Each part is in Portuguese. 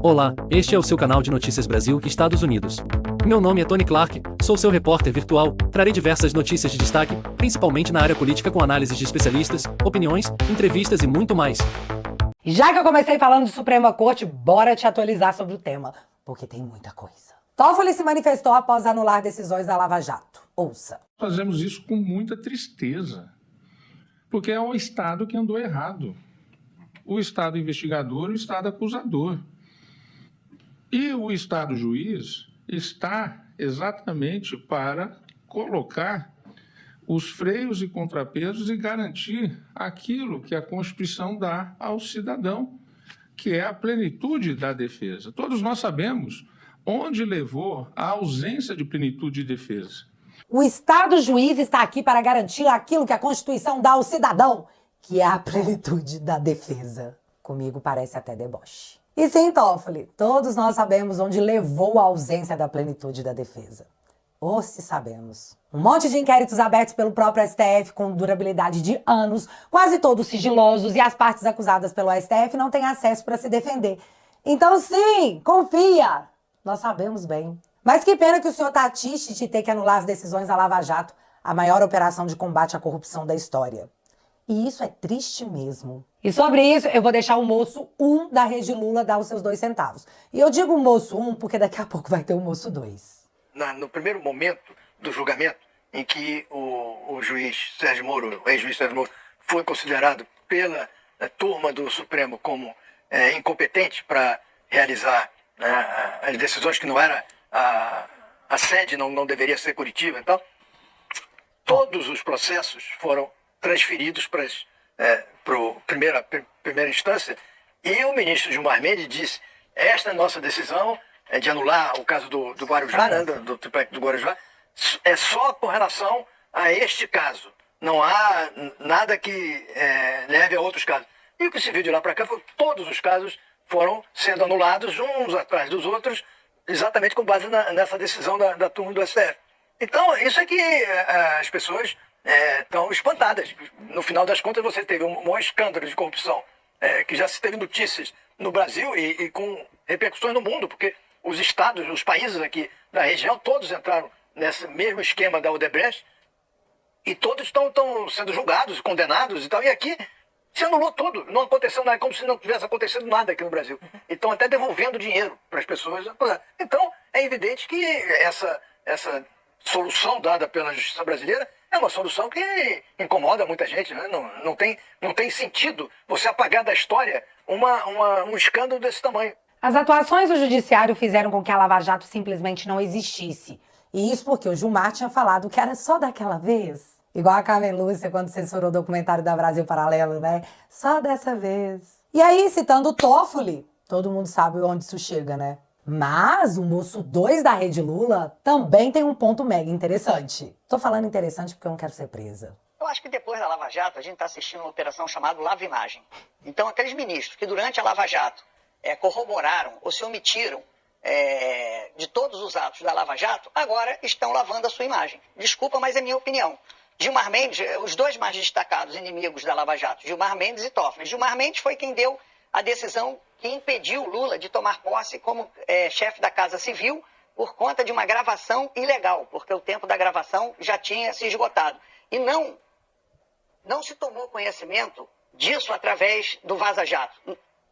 Olá, este é o seu canal de Notícias Brasil e Estados Unidos. Meu nome é Tony Clark, sou seu repórter virtual, trarei diversas notícias de destaque, principalmente na área política com análises de especialistas, opiniões, entrevistas e muito mais. Já que eu comecei falando de Suprema Corte, bora te atualizar sobre o tema, porque tem muita coisa. Toffoli se manifestou após anular decisões da Lava Jato. Ouça. Fazemos isso com muita tristeza, porque é o Estado que andou errado. O Estado investigador e o Estado acusador. E o Estado juiz está exatamente para colocar os freios e contrapesos e garantir aquilo que a Constituição dá ao cidadão, que é a plenitude da defesa. Todos nós sabemos onde levou a ausência de plenitude de defesa. O Estado juiz está aqui para garantir aquilo que a Constituição dá ao cidadão, que é a plenitude da defesa. Comigo parece até deboche. E sim, Toffoli, todos nós sabemos onde levou a ausência da plenitude da defesa. Ou se sabemos. Um monte de inquéritos abertos pelo próprio STF com durabilidade de anos, quase todos sigilosos, e as partes acusadas pelo STF não têm acesso para se defender. Então sim, confia! Nós sabemos bem. Mas que pena que o senhor tá triste de ter que anular as decisões da Lava Jato, a maior operação de combate à corrupção da história. E isso é triste mesmo. E sobre isso, eu vou deixar o moço 1 da Rede Lula dar os seus 2 centavos. E eu digo moço 1 porque daqui a pouco vai ter o moço 2. No primeiro momento do julgamento, em que o juiz Sérgio Moro, o ex-juiz Sérgio Moro, foi considerado pela turma do Supremo como incompetente para realizar as decisões, que não era a sede, não deveria ser Curitiba e tal, todos os processos foram transferidos para primeira instância, e o ministro Gilmar Mendes disse: esta nossa decisão de anular o caso do Guarujá, do triplex do Guarujá, é só com relação a este caso. Não há nada que leve a outros casos. E o que se viu de lá para cá foi que todos os casos foram sendo anulados uns atrás dos outros, exatamente com base nessa decisão da turma do STF. Então, isso é que as pessoas estão espantadas. No final das contas, você teve um maior escândalo de corrupção, que já se teve notícias no Brasil e com repercussões no mundo, porque os estados, os países aqui da região, todos entraram nesse mesmo esquema da Odebrecht e todos estão sendo julgados, condenados e tal. E aqui se anulou tudo, não aconteceu nada, como se não tivesse acontecido nada aqui no Brasil. Então, até devolvendo dinheiro para as pessoas. Então, é evidente que essa solução dada pela justiça brasileira é uma solução que incomoda muita gente, né? Não tem sentido você apagar da história um escândalo desse tamanho. As atuações do judiciário fizeram com que a Lava Jato simplesmente não existisse. E isso porque o Gilmar tinha falado que era só daquela vez. Igual a Carmen Lúcia quando censurou o documentário da Brasil Paralelo, né? Só dessa vez. E aí, citando o Toffoli, todo mundo sabe onde isso chega, né? Mas o moço 2 da Rede Lula também tem um ponto mega interessante. Tô falando interessante porque eu não quero ser presa. Eu acho que depois da Lava Jato, a gente está assistindo uma operação chamada Lava Imagem. Então, aqueles ministros que durante a Lava Jato corroboraram ou se omitiram de todos os atos da Lava Jato, agora estão lavando a sua imagem. Desculpa, mas é minha opinião. Gilmar Mendes, os dois mais destacados inimigos da Lava Jato, Gilmar Mendes e Toffoli. Gilmar Mendes foi quem deu a decisão que impediu Lula de tomar posse como chefe da Casa Civil por conta de uma gravação ilegal, porque o tempo da gravação já tinha se esgotado. E não se tomou conhecimento disso através do Vaza Jato.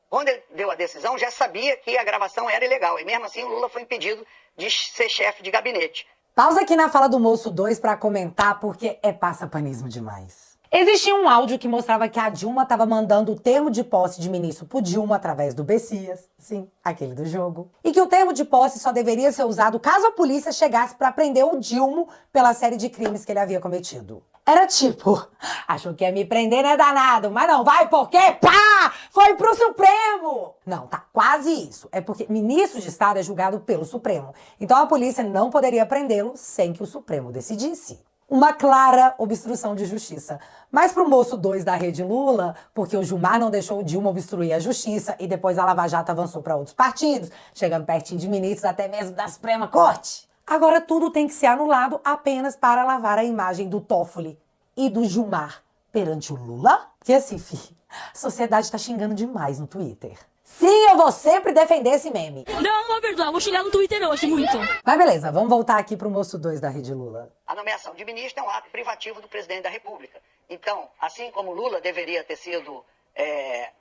Quando ele deu a decisão, já sabia que a gravação era ilegal. E mesmo assim, o Lula foi impedido de ser chefe de gabinete. Pausa aqui na fala do moço 2 para comentar, porque é passapanismo demais. Existia um áudio que mostrava que a Dilma estava mandando o termo de posse de ministro pro Dilma através do Bessias, sim, aquele do jogo, e que o termo de posse só deveria ser usado caso a polícia chegasse para prender o Dilma pela série de crimes que ele havia cometido. Era tipo, achou que ia me prender, né, danado? Mas não vai porque, pá, foi pro Supremo! Não, tá quase isso. É porque ministro de Estado é julgado pelo Supremo. Então a polícia não poderia prendê-lo sem que o Supremo decidisse. Uma clara obstrução de justiça. Mas pro moço 2 da Rede Lula, porque o Gilmar não deixou o Dilma obstruir a justiça e depois a Lava Jato avançou para outros partidos, chegando pertinho de ministros até mesmo da Suprema Corte. Agora tudo tem que ser anulado apenas para lavar a imagem do Toffoli e do Gilmar perante o Lula? Porque assim, a sociedade tá xingando demais no Twitter. Sim, eu vou sempre defender esse meme. Não vou perdoar, vou xingar no Twitter hoje muito. Mas beleza, vamos voltar aqui pro moço 2 da Rede Lula. A nomeação de ministro é um ato privativo do presidente da República. Então, assim como Lula deveria ter sido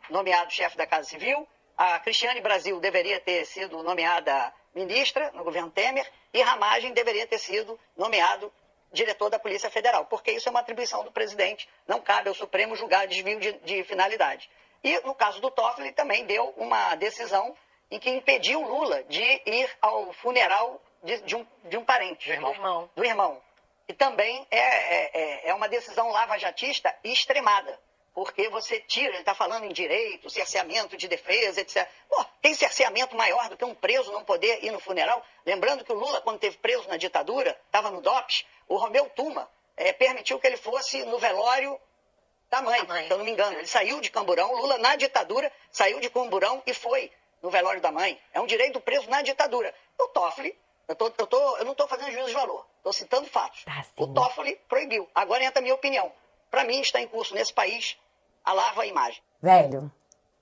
nomeado chefe da Casa Civil, a Cristiane Brasil deveria ter sido nomeada ministra no governo Temer e Ramagem deveria ter sido nomeado diretor da Polícia Federal, porque isso é uma atribuição do presidente, não cabe ao Supremo julgar desvio de finalidade. E no caso do Toffoli também deu uma decisão em que impediu Lula de ir ao funeral de um parente. Do irmão. E também é uma decisão lavajatista extremada, porque você tira, ele está falando em direito, cerceamento de defesa, etc. Pô, tem cerceamento maior do que um preso não poder ir no funeral? Lembrando que o Lula, quando esteve preso na ditadura, estava no DOPS, o Romeu Tuma permitiu que ele fosse no velório da mãe, se eu não me engano. Ele saiu de Camburão, o Lula na ditadura saiu de Camburão e foi no velório da mãe. É um direito do preso na ditadura. O Toffoli, eu não estou fazendo juízo de valor, estou citando fatos. O Toffoli proibiu. Agora entra a minha opinião. Para mim está em curso nesse país a lava-imagem. Velho,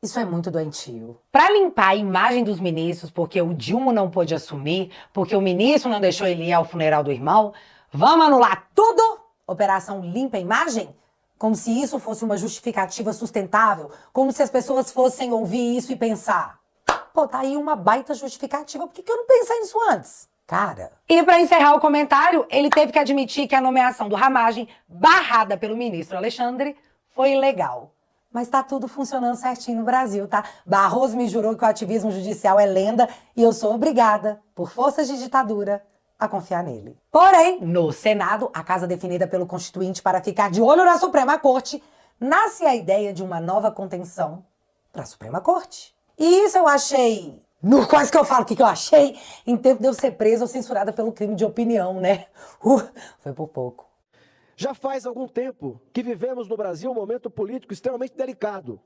isso é muito doentio. Pra limpar a imagem dos ministros, porque o Dilma não pôde assumir, porque o ministro não deixou ele ir ao funeral do irmão, vamos anular tudo? Operação Limpa a Imagem? Como se isso fosse uma justificativa sustentável, como se as pessoas fossem ouvir isso e pensar, pô, tá aí uma baita justificativa, por que eu não pensei nisso antes? Cara. E pra encerrar o comentário, ele teve que admitir que a nomeação do Ramagem, barrada pelo ministro Alexandre, foi ilegal. Mas tá tudo funcionando certinho no Brasil, tá? Barroso me jurou que o ativismo judicial é lenda e eu sou obrigada, por forças de ditadura, a confiar nele. Porém, no Senado, a casa definida pelo Constituinte para ficar de olho na Suprema Corte, nasce a ideia de uma nova contenção para a Suprema Corte. E isso eu achei... Quase que eu falo o que eu achei em tempo de eu ser presa ou censurada pelo crime de opinião, né? Foi por pouco. Já faz algum tempo que vivemos no Brasil um momento político extremamente delicado.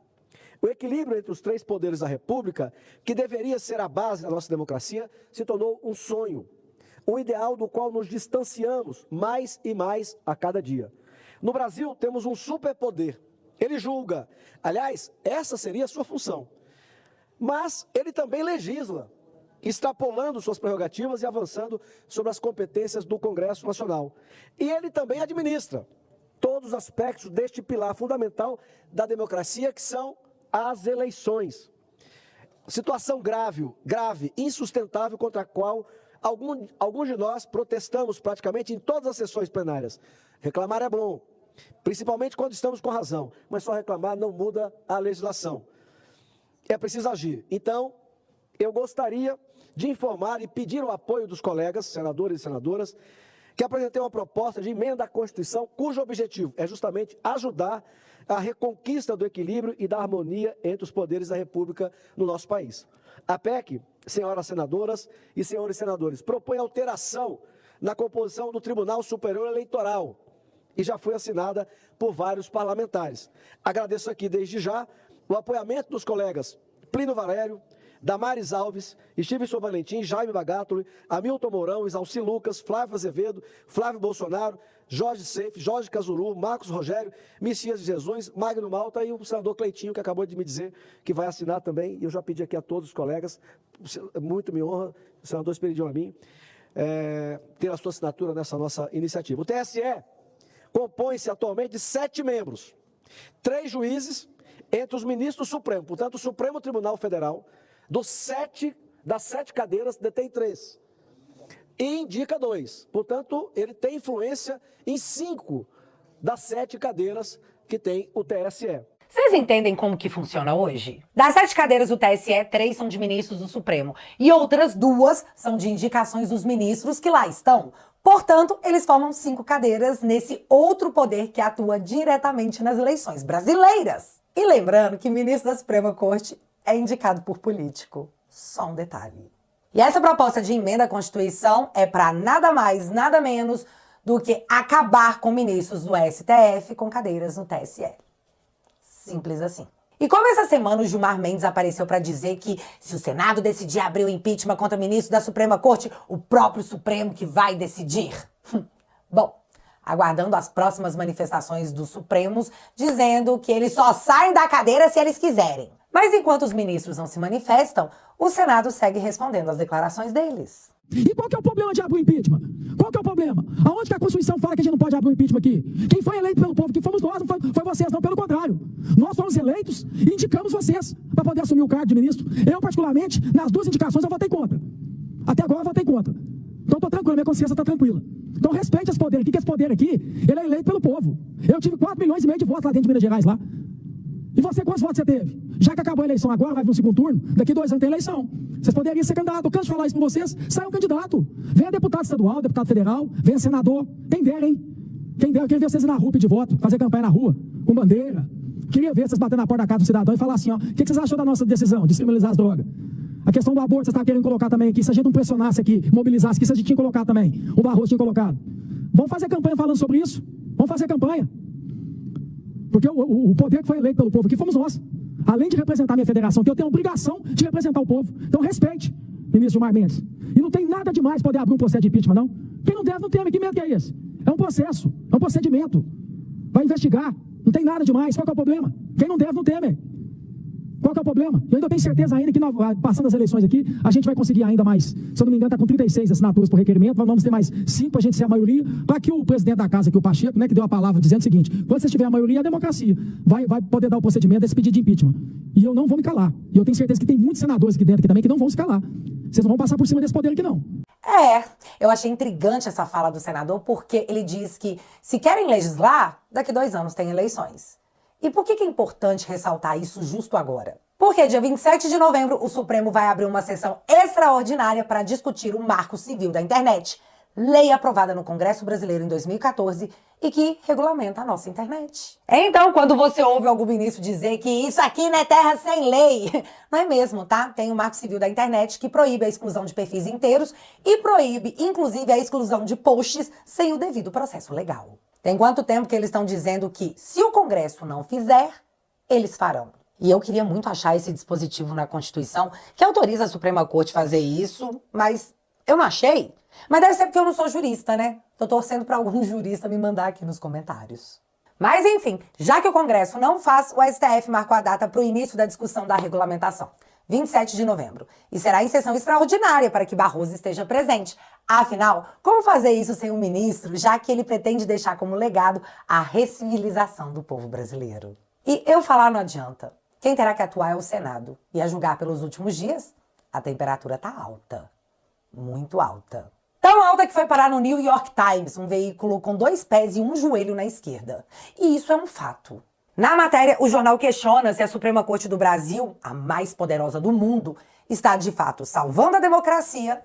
O equilíbrio entre os três poderes da República, que deveria ser a base da nossa democracia, se tornou um sonho. Um ideal do qual nos distanciamos mais e mais a cada dia. No Brasil, temos um superpoder. Ele julga. Aliás, essa seria a sua função. Mas ele também legisla, extrapolando suas prerrogativas e avançando sobre as competências do Congresso Nacional. E ele também administra todos os aspectos deste pilar fundamental da democracia, que são as eleições. Situação grave, insustentável, contra a qual alguns de nós protestamos praticamente em todas as sessões plenárias. Reclamar é bom, principalmente quando estamos com razão, mas só reclamar não muda a legislação. É preciso agir. Então, eu gostaria de informar e pedir o apoio dos colegas, senadores e senadoras, que apresentei uma proposta de emenda à Constituição, cujo objetivo é justamente ajudar a reconquista do equilíbrio e da harmonia entre os poderes da República no nosso país. A PEC, senhoras senadoras e senhores senadores, propõe alteração na composição do Tribunal Superior Eleitoral e já foi assinada por vários parlamentares. Agradeço aqui desde já o apoiamento dos colegas Plínio Valério, Damares Alves, Stevenson Valentim, Jaime Bagatoli, Hamilton Mourão, Isalci Lucas, Flávio Azevedo, Flávio Bolsonaro, Jorge Seife, Jorge Cazuru, Marcos Rogério, Messias de Jesus, Magno Malta e o senador Cleitinho, que acabou de me dizer que vai assinar também. E eu já pedi aqui a todos os colegas, muito me honra, o senador pediu a mim, ter a sua assinatura nessa nossa iniciativa. O TSE compõe-se atualmente de 7 membros, 3 juízes, entre os ministros do Supremo. Portanto, o Supremo Tribunal Federal, das 7 cadeiras, detém 3. E indica 2. Portanto, ele tem influência em 5 das 7 cadeiras que tem o TSE. Vocês entendem como que funciona hoje? Das 7 cadeiras do TSE, 3 são de ministros do Supremo. E outras 2 são de indicações dos ministros que lá estão. Portanto, eles formam 5 cadeiras nesse outro poder que atua diretamente nas eleições brasileiras. E lembrando que ministro da Suprema Corte é indicado por político. Só um detalhe. E essa proposta de emenda à Constituição é para nada mais, nada menos do que acabar com ministros do STF com cadeiras no TSE. Simples assim. E como essa semana o Gilmar Mendes apareceu para dizer que se o Senado decidir abrir o impeachment contra ministro da Suprema Corte, o próprio Supremo que vai decidir. Bom, aguardando as próximas manifestações dos Supremos, dizendo que eles só saem da cadeira se eles quiserem. Mas enquanto os ministros não se manifestam, o Senado segue respondendo às declarações deles. E qual que é o problema de abrir o impeachment? Qual que é o problema? Aonde que a Constituição fala que a gente não pode abrir o impeachment aqui? Quem foi eleito pelo povo, que fomos nós, não foi vocês, não, pelo contrário. Nós fomos eleitos e indicamos vocês para poder assumir o cargo de ministro. Eu, particularmente, nas duas indicações eu votei contra. Até agora eu votei contra. Então estou tranquilo, minha consciência está tranquila. Então respeite esse poder aqui, que esse poder aqui, ele é eleito pelo povo. Eu tive 4,5 milhões de votos lá dentro de Minas Gerais, lá. E você, quantos votos você teve? Já que acabou a eleição agora, vai vir um segundo turno, daqui 2 anos tem eleição. Vocês poderiam ser candidato. Eu canso de falar isso para vocês. Saiam candidato. Venha deputado estadual, deputado federal, venha senador. Quem dera, hein? Quem dera, eu queria ver vocês ir na rua pedir voto, fazer campanha na rua, com bandeira. Queria ver vocês batendo na porta da casa do cidadão e falar assim, ó, o que vocês acham da nossa decisão de descriminalizar as drogas? A questão do aborto, vocês estavam querendo colocar também aqui. Se a gente não pressionasse aqui, mobilizasse aqui, se a gente tinha colocado também. O Barroso tinha colocado. Vamos fazer campanha falando sobre isso? Vamos fazer campanha. Porque o poder que foi eleito pelo povo aqui fomos nós. Além de representar a minha federação, que eu tenho a obrigação de representar o povo. Então respeite, ministro Gilmar Mendes. E não tem nada demais poder abrir um processo de impeachment, não. Quem não deve, não teme. Que medo que é esse? É um processo, é um procedimento. Vai investigar. Não tem nada demais. Qual que é o problema? Quem não deve, não teme. Qual que é o problema? Eu ainda tenho certeza ainda que, passando as eleições aqui, a gente vai conseguir ainda mais. Se eu não me engano, está com 36 assinaturas por requerimento. Vamos ter mais 5 para a gente ser a maioria. Para que o presidente da casa, aqui, o Pacheco, né, que deu a palavra dizendo o seguinte: quando vocês tiverem a maioria, é a democracia. Vai poder dar o procedimento desse pedido de impeachment. E eu não vou me calar. E eu tenho certeza que tem muitos senadores aqui dentro aqui também que não vão se calar. Vocês não vão passar por cima desse poder aqui, não. Eu achei intrigante essa fala do senador, porque ele diz que se querem legislar, daqui 2 anos tem eleições. E por que é importante ressaltar isso justo agora? Porque dia 27 de novembro o Supremo vai abrir uma sessão extraordinária para discutir o Marco Civil da Internet, lei aprovada no Congresso Brasileiro em 2014 e que regulamenta a nossa internet. Então, quando você ouve algum ministro dizer que isso aqui não é terra sem lei, não é mesmo, tá? Tem o Marco Civil da Internet que proíbe a exclusão de perfis inteiros e proíbe, inclusive, a exclusão de posts sem o devido processo legal. Tem quanto tempo que eles estão dizendo que, se o Congresso não fizer, eles farão. E eu queria muito achar esse dispositivo na Constituição que autoriza a Suprema Corte fazer isso, mas eu não achei. Mas deve ser porque eu não sou jurista, né? Tô torcendo para algum jurista me mandar aqui nos comentários. Mas enfim, já que o Congresso não faz, o STF marcou a data para o início da discussão da regulamentação, 27 de novembro. E será em sessão extraordinária para que Barroso esteja presente. Afinal, como fazer isso sem um ministro, já que ele pretende deixar como legado a recivilização do povo brasileiro? E eu falar não adianta. Quem terá que atuar é o Senado. E a julgar pelos últimos dias, a temperatura tá alta. Muito alta. Tão alta que foi parar no New York Times, um veículo com 2 pés e um joelho na esquerda. E isso é um fato. Na matéria, o jornal questiona se a Suprema Corte do Brasil, a mais poderosa do mundo, está de fato salvando a democracia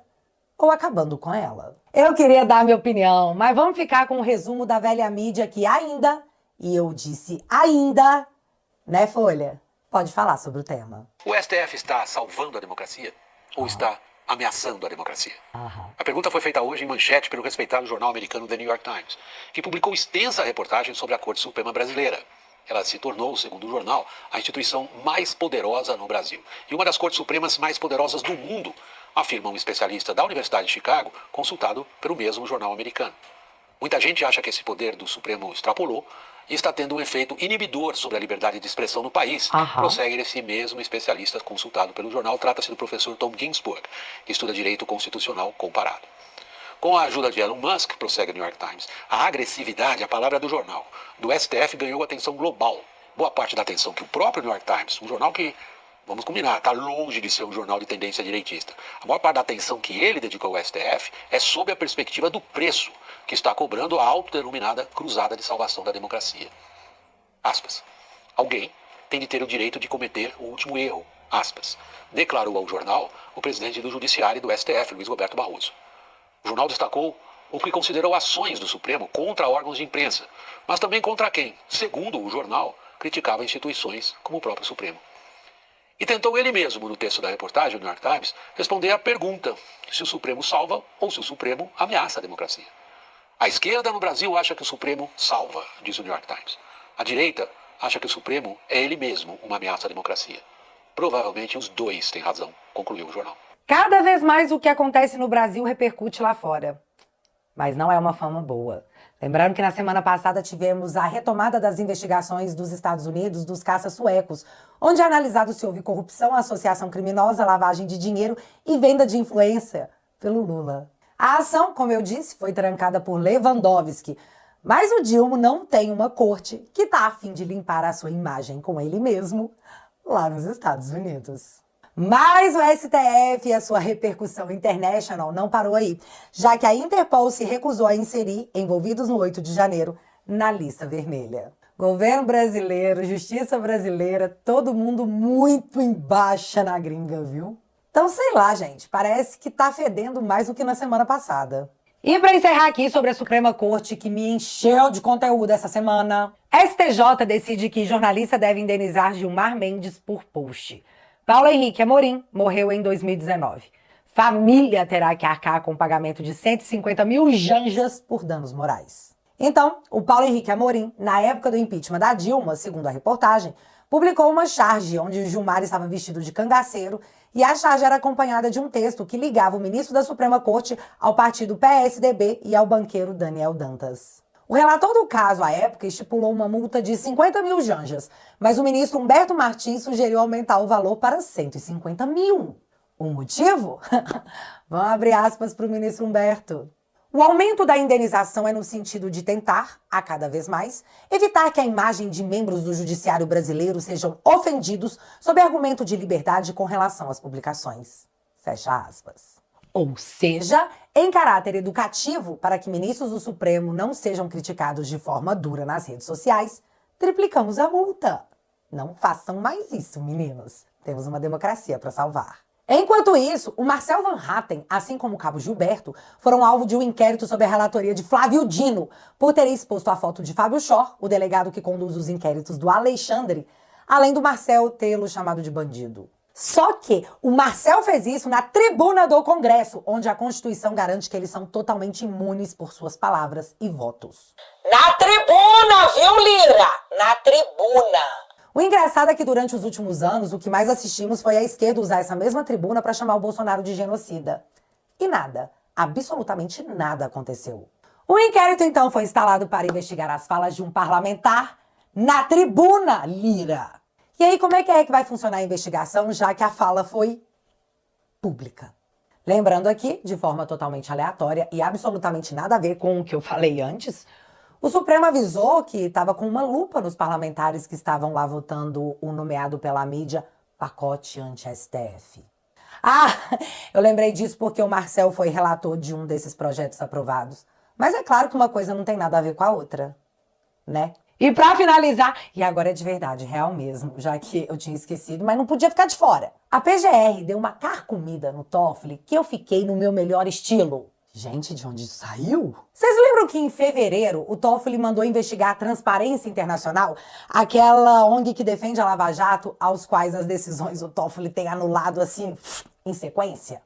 ou acabando com ela. Eu queria dar minha opinião, mas vamos ficar com o resumo da velha mídia que ainda, e eu disse ainda, né, Folha? Pode falar sobre o tema. O STF está salvando a democracia ou está ameaçando a democracia? A pergunta foi feita hoje em manchete pelo respeitado jornal americano The New York Times, que publicou extensa reportagem sobre a Corte Suprema Brasileira. Ela se tornou, segundo o jornal, a instituição mais poderosa no Brasil e uma das Cortes Supremas mais poderosas do mundo, afirma um especialista da Universidade de Chicago, consultado pelo mesmo jornal americano. Muita gente acha que esse poder do Supremo extrapolou e está tendo um efeito inibidor sobre a liberdade de expressão no país. Prossegue esse mesmo especialista consultado pelo jornal. Trata-se do professor Tom Ginsburg, que estuda direito constitucional comparado. Com a ajuda de Elon Musk, prossegue o New York Times, a agressividade, a palavra do jornal, do STF ganhou atenção global. Boa parte da atenção que o próprio New York Times, um jornal que, vamos combinar, está longe de ser um jornal de tendência direitista. A maior parte da atenção que ele dedicou ao STF é sob a perspectiva do preço que está cobrando a autodenominada cruzada de salvação da democracia. Aspas. Alguém tem de ter o direito de cometer o último erro. Aspas. Declarou ao jornal o presidente do Judiciário do STF, Luiz Roberto Barroso. O jornal destacou o que considerou ações do Supremo contra órgãos de imprensa, mas também contra quem, segundo o jornal, criticava instituições como o próprio Supremo. E tentou ele mesmo, no texto da reportagem do New York Times, responder à pergunta se o Supremo salva ou se o Supremo ameaça a democracia. A esquerda no Brasil acha que o Supremo salva, diz o New York Times. A direita acha que o Supremo é ele mesmo uma ameaça à democracia. Provavelmente os dois têm razão, concluiu o jornal. Cada vez mais o que acontece no Brasil repercute lá fora. Mas não é uma fama boa. Lembrando que na semana passada tivemos a retomada das investigações dos Estados Unidos dos caças suecos, onde é analisado se houve corrupção, associação criminosa, lavagem de dinheiro e venda de influência pelo Lula. A ação, como eu disse, foi trancada por Lewandowski, mas o Dilma não tem uma corte que está a fim de limpar a sua imagem com ele mesmo lá nos Estados Unidos. Mas o STF e a sua repercussão internacional não parou aí, já que a Interpol se recusou a inserir envolvidos no 8 de janeiro na lista vermelha. Governo brasileiro, justiça brasileira, todo mundo muito em baixa na gringa, viu? Então, sei lá, gente, parece que tá fedendo mais do que na semana passada. E para encerrar aqui sobre a Suprema Corte, que me encheu de conteúdo essa semana, STJ decide que jornalista deve indenizar Gilmar Mendes por post. Paulo Henrique Amorim morreu em 2019. Família terá que arcar com o pagamento de 150 mil janjas por danos morais. Então, o Paulo Henrique Amorim, na época do impeachment da Dilma, segundo a reportagem, publicou uma charge onde o Gilmar estava vestido de cangaceiro e a charge era acompanhada de um texto que ligava o ministro da Suprema Corte ao partido PSDB e ao banqueiro Daniel Dantas. O relator do caso, à época, estipulou uma multa de 50 mil janjas, mas o ministro Humberto Martins sugeriu aumentar o valor para 150 mil. O motivo? Vamos abrir aspas para o ministro Humberto. O aumento da indenização é no sentido de tentar, a cada vez mais, evitar que a imagem de membros do judiciário brasileiro sejam ofendidos sob argumento de liberdade com relação às publicações. Fecha aspas. Ou seja, em caráter educativo, para que ministros do Supremo não sejam criticados de forma dura nas redes sociais, triplicamos a multa. Não façam mais isso, meninos. Temos uma democracia para salvar. Enquanto isso, o Marcel Van Hatten, assim como o Cabo Gilberto, foram alvo de um inquérito sob a relatoria de Flávio Dino, por terem exposto a foto de Fábio Chor, o delegado que conduz os inquéritos do Alexandre, além do Marcel tê-lo chamado de bandido. Só que o Marcel fez isso na tribuna do Congresso, onde a Constituição garante que eles são totalmente imunes por suas palavras e votos. Na tribuna, viu, Lira? Na tribuna! O engraçado é que durante os últimos anos, o que mais assistimos foi a esquerda usar essa mesma tribuna para chamar o Bolsonaro de genocida. E nada, absolutamente nada aconteceu. O inquérito, então, foi instalado para investigar as falas de um parlamentar na tribuna, Lira. E aí, como é que vai funcionar a investigação, já que a fala foi pública? Lembrando aqui, de forma totalmente aleatória e absolutamente nada a ver com o que eu falei antes, o Supremo avisou que estava com uma lupa nos parlamentares que estavam lá votando o nomeado pela mídia pacote anti-STF. Ah, eu lembrei disso porque o Marcel foi relator de um desses projetos aprovados. Mas é claro que uma coisa não tem nada a ver com a outra, né? E pra finalizar, e agora é de verdade, real mesmo, já que eu tinha esquecido, mas não podia ficar de fora. A PGR deu uma carcomida no Toffoli que eu fiquei no meu melhor estilo. Gente, de onde isso saiu? Vocês lembram que em fevereiro o Toffoli mandou investigar a Transparência Internacional, aquela ONG que defende a Lava Jato, aos quais as decisões o Toffoli tem anulado assim, em sequência?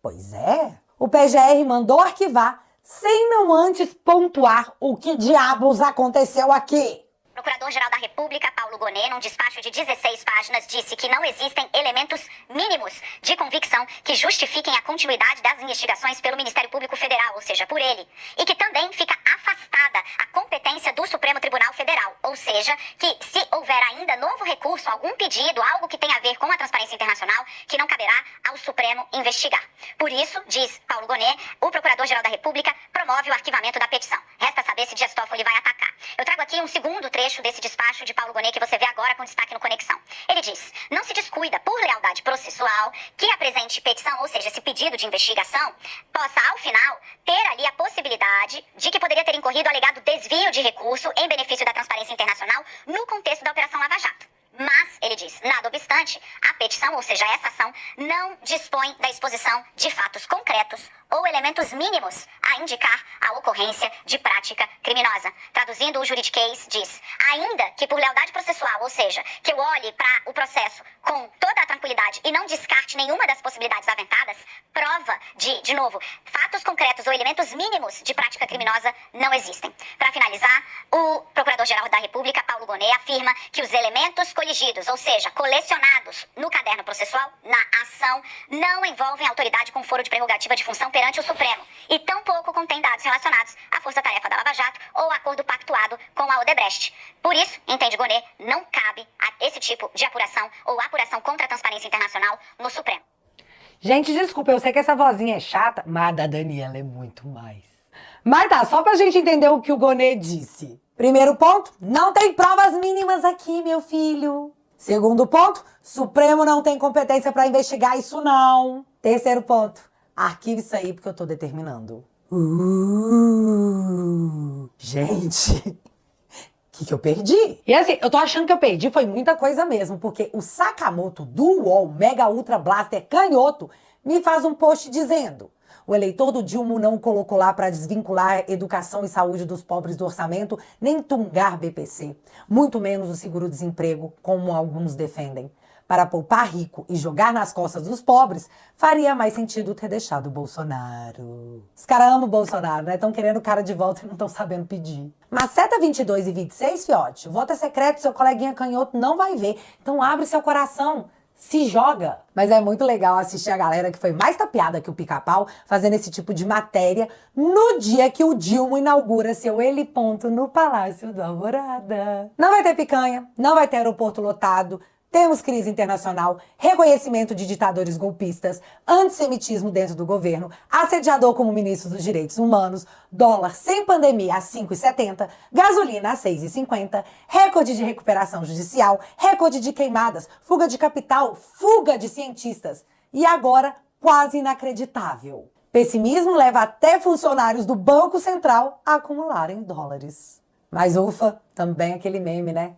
Pois é, o PGR mandou arquivar sem não antes pontuar o que diabos aconteceu aqui. Procurador-Geral da República, Paulo Gonet, num despacho de 16 páginas, disse que não existem elementos mínimos de convicção que justifiquem a continuidade das investigações pelo Ministério Público Federal, ou seja, por ele, e que também fica afastada a competência do Supremo Tribunal Federal, ou seja, que se houver ainda novo recurso, algum pedido, algo que tenha a ver com a Transparência Internacional, que não caberá ao Supremo investigar. Por isso, diz Paulo Gonet, o Procurador-Geral da República promove o arquivamento da petição. Resta saber se Dias Toffoli vai atacar. Eu trago aqui um segundo trecho desse despacho de Paulo Gonet que você vê agora com destaque no Conexão. Ele diz: não se descuida, por lealdade processual, que a presente petição, ou seja, esse pedido de investigação, possa, ao final, ter ali a possibilidade de que poderia ter incorrido alegado desvio de recurso em benefício da Transparência Internacional no contexto da Operação Lava Jato. Mas, ele diz, nada obstante, a petição, ou seja, essa ação, não dispõe da exposição de fatos concretos ou elementos mínimos a indicar a ocorrência de prática criminosa. Traduzindo, o juridiquês diz, ainda que por lealdade processual, ou seja, que eu olhe para o processo com toda a tranquilidade e não descarte nenhuma das possibilidades aventadas, prova de novo, fatos concretos ou elementos mínimos de prática criminosa não existem. Para finalizar, o Procurador-Geral da República, Paulo Gonet, afirma que os elementos coligidos, ou seja, colecionados no caderno processual, na ação, não envolvem autoridade com foro de prerrogativa de função perante o Supremo e tampouco contém dados relacionados à força-tarefa da Lava Jato ou acordo pactuado com a Odebrecht. Por isso, entende Gonet, não cabe a esse tipo de apuração ou apuração contra a transparência internacional no Supremo. Gente, desculpa, eu sei que essa vozinha é chata, mas a da Daniela é muito mais. Mas tá, só pra gente entender o que o Gonet disse. Primeiro ponto, não tem provas mínimas aqui, meu filho. Segundo ponto, Supremo não tem competência pra investigar isso não. Terceiro ponto, arquive isso aí porque eu tô determinando. Gente... O que eu perdi? E assim, eu tô achando que eu perdi, foi muita coisa mesmo, porque o Sakamoto do UOL Mega Ultra Blaster canhoto me faz um post dizendo: o eleitor do Dilma não o colocou lá para desvincular educação e saúde dos pobres do orçamento, nem tungar BPC, muito menos o seguro-desemprego, como alguns defendem. Para poupar rico e jogar nas costas dos pobres, faria mais sentido ter deixado o Bolsonaro. Os caras amam o Bolsonaro, né? Estão querendo o cara de volta e não estão sabendo pedir. Maceta 22 e 26, fiote, o voto é secreto, seu coleguinha canhoto não vai ver. Então abre seu coração, se joga. Mas é muito legal assistir a galera que foi mais tapeada que o Pica-Pau fazendo esse tipo de matéria no dia que o Dilma inaugura seu heliponto no Palácio da Alvorada. Não vai ter picanha, não vai ter aeroporto lotado, temos crise internacional, reconhecimento de ditadores golpistas, antissemitismo dentro do governo, assediador como ministro dos Direitos Humanos, dólar sem pandemia a 5,70, gasolina a 6,50, recorde de recuperação judicial, recorde de queimadas, fuga de capital, fuga de cientistas. E agora, quase inacreditável. Pessimismo leva até funcionários do Banco Central a acumularem dólares. Mas ufa, também aquele meme, né?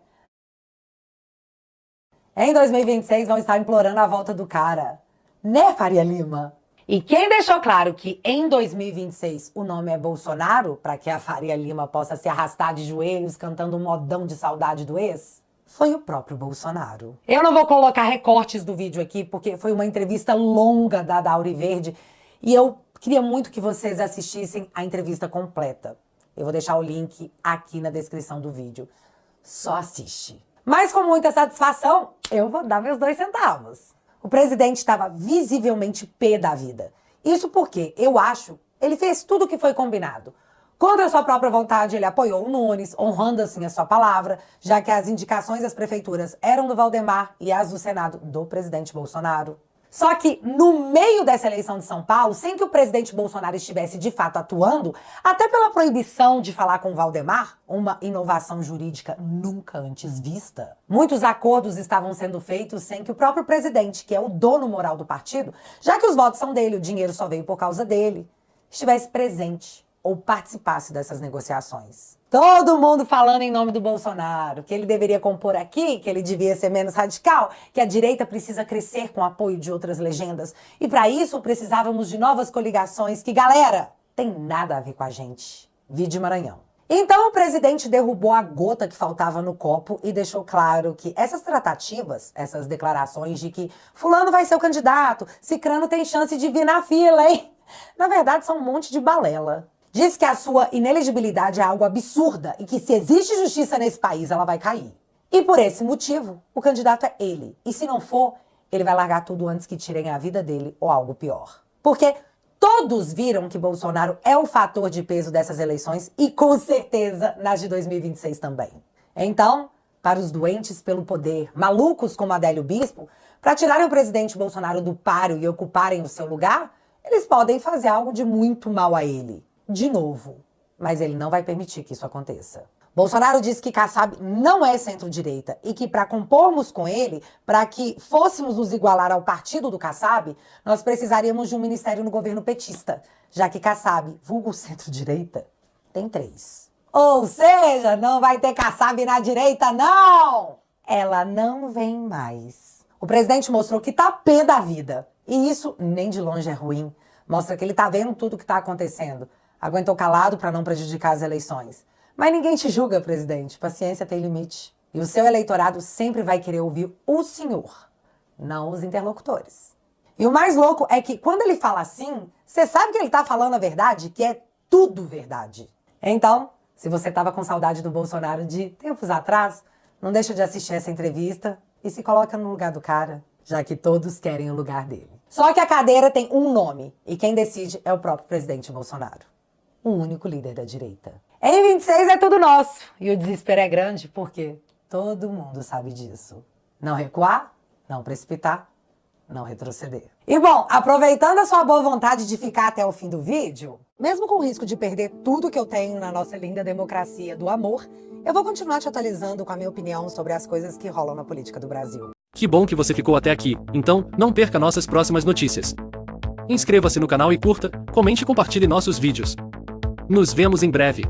Em 2026 vão estar implorando a volta do cara. Né, Faria Lima? E quem deixou claro que em 2026 o nome é Bolsonaro, para que a Faria Lima possa se arrastar de joelhos cantando um modão de saudade do ex, foi o próprio Bolsonaro. Eu não vou colocar recortes do vídeo aqui, porque foi uma entrevista longa da Auriverde, e eu queria muito que vocês assistissem a entrevista completa. Eu vou deixar o link aqui na descrição do vídeo. Só assiste. Mas com muita satisfação, eu vou dar meus 2 centavos. O presidente estava visivelmente pé da vida. Isso porque, eu acho, ele fez tudo o que foi combinado. Contra sua própria vontade, ele apoiou o Nunes, honrando assim a sua palavra, já que as indicações das prefeituras eram do Valdemar e as do Senado do presidente Bolsonaro. Só que, no meio dessa eleição de São Paulo, sem que o presidente Bolsonaro estivesse de fato atuando, até pela proibição de falar com o Valdemar, uma inovação jurídica nunca antes vista, muitos acordos estavam sendo feitos sem que o próprio presidente, que é o dono moral do partido, já que os votos são dele, o dinheiro só veio por causa dele, estivesse presente ou participasse dessas negociações. Todo mundo falando em nome do Bolsonaro, que ele deveria compor aqui, que ele devia ser menos radical, que a direita precisa crescer com o apoio de outras legendas. E para isso precisávamos de novas coligações que, galera, tem nada a ver com a gente. Vide Maranhão. Então o presidente derrubou a gota que faltava no copo e deixou claro que essas tratativas, essas declarações de que fulano vai ser o candidato, cicrano tem chance de vir na fila, hein? Na verdade são um monte de balela. Diz que a sua inelegibilidade é algo absurda e que se existe justiça nesse país, ela vai cair. E por esse motivo, o candidato é ele. E se não for, ele vai largar tudo antes que tirem a vida dele ou algo pior. Porque todos viram que Bolsonaro é o fator de peso dessas eleições e com certeza nas de 2026 também. Então, para os doentes pelo poder, malucos como Adélio Bispo, para tirarem o presidente Bolsonaro do páreo e ocuparem o seu lugar, eles podem fazer algo de muito mal a ele. De novo, mas ele não vai permitir que isso aconteça. Bolsonaro disse que Kassab não é centro-direita e que para compormos com ele, para que fôssemos nos igualar ao partido do Kassab, nós precisaríamos de um ministério no governo petista, já que Kassab, vulgo centro-direita, tem 3. Ou seja, não vai ter Kassab na direita, não! Ela não vem mais. O presidente mostrou que tá pé da vida. E isso nem de longe é ruim. Mostra que ele tá vendo tudo o que tá acontecendo. Aguentou calado para não prejudicar as eleições. Mas ninguém te julga, presidente. Paciência tem limite. E o seu eleitorado sempre vai querer ouvir o senhor, não os interlocutores. E o mais louco é que quando ele fala assim, você sabe que ele tá falando a verdade, que é tudo verdade. Então, se você tava com saudade do Bolsonaro de tempos atrás, não deixa de assistir essa entrevista e se coloca no lugar do cara, já que todos querem o lugar dele. Só que a cadeira tem um nome, e quem decide é o próprio presidente Bolsonaro, o único líder da direita. Em 26 é tudo nosso, e o desespero é grande porque todo mundo sabe disso. Não recuar, não precipitar, não retroceder. E bom, aproveitando a sua boa vontade de ficar até o fim do vídeo, mesmo com o risco de perder tudo que eu tenho na nossa linda democracia do amor, eu vou continuar te atualizando com a minha opinião sobre as coisas que rolam na política do Brasil. Que bom que você ficou até aqui, então não perca nossas próximas notícias. Inscreva-se no canal e curta, comente e compartilhe nossos vídeos. Nos vemos em breve.